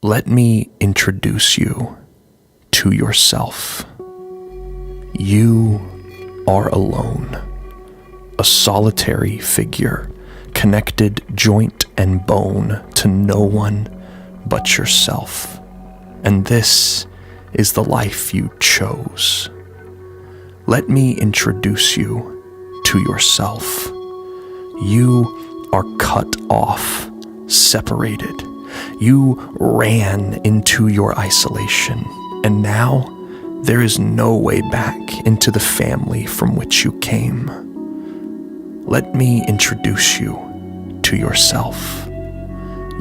Let me introduce you to yourself. You are alone, a solitary figure, connected joint and bone to no one but yourself. And this is the life you chose. Let me introduce you to yourself. You are cut off, separated. You ran into your isolation, and now there is no way back into the family from which you came. Let me introduce you to yourself.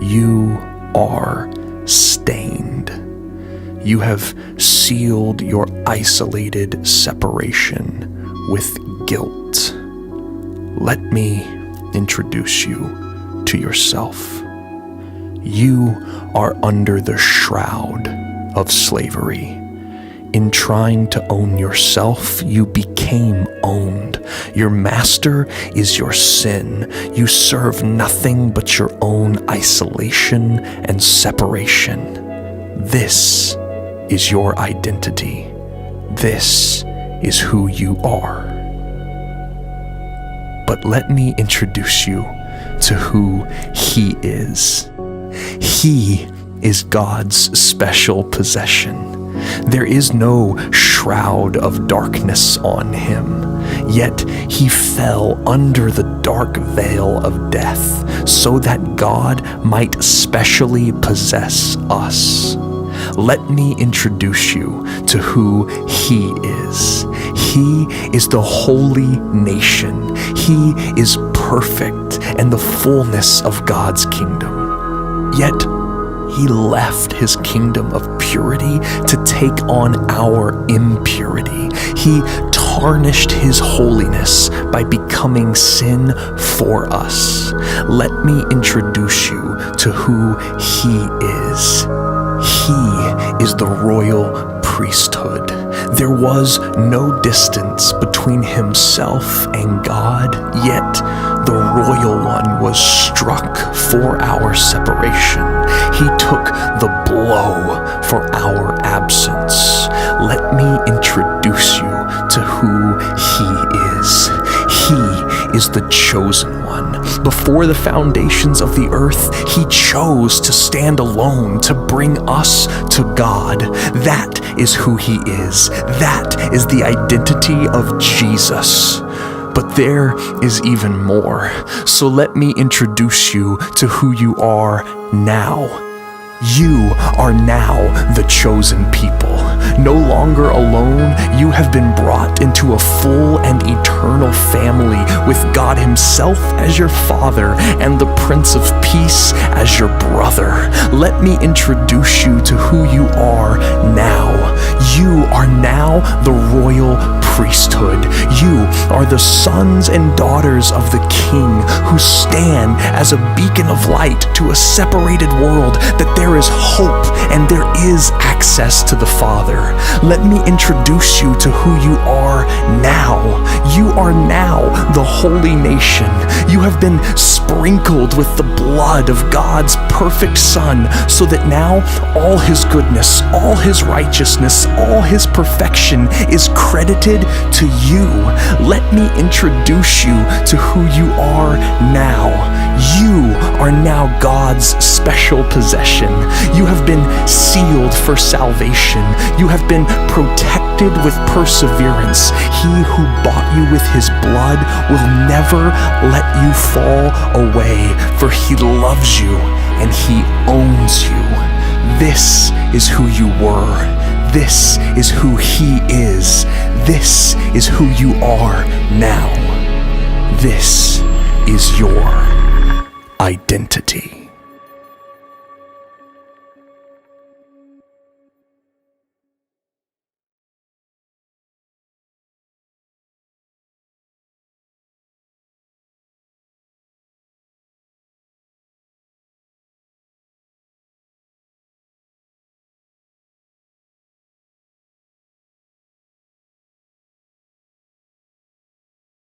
You are stained. You have sealed your isolated separation with guilt. Let me introduce you to yourself. You are under the shroud of slavery. In trying to own yourself, you became owned. Your master is your sin. You serve nothing but your own isolation and separation. This is your identity. This is who you are. But let me introduce you to who He is. He is God's special possession. There is no shroud of darkness on Him, yet He fell under the dark veil of death so that God might specially possess us. Let me introduce you to who He is. He is the holy nation. He is perfect and the fullness of God's kingdom. Yet, He left His kingdom of purity to take on our impurity. He tarnished His holiness by becoming sin for us. Let me introduce you to who He is. He is the royal priesthood. There was no distance between Himself and God, yet the royal one was struck for our separation. He took the blow for our absence. Let me introduce you to who He is. He is the chosen one. Before the foundations of the earth, He chose to stand alone to bring us to God. That is who He is. That is the identity of Jesus. But there is even more. So let me introduce you to who you are now. You are now the chosen people. No longer alone, you have been brought into a full and eternal family with God Himself as your Father and the Prince of Peace as your brother. Let me introduce you to who you are now. You are now the royal priesthood. You are the sons and daughters of the King who stand as a beacon of light to a separated world, that there is hope and there is access to the Father. Let me introduce you to who you are now. You are now the holy nation. You have been sprinkled with the blood of God's perfect Son, so that now all His goodness, all His righteousness, all His perfection is credited to you. Let me introduce you to who you are now. You are now God's special possession. You have been sealed for salvation. You have been protected with perseverance. He who bought you with His blood will never let you fall away, for He loves you and He owns you. This is who you were. This is who He is. This is who you are now. This is your identity.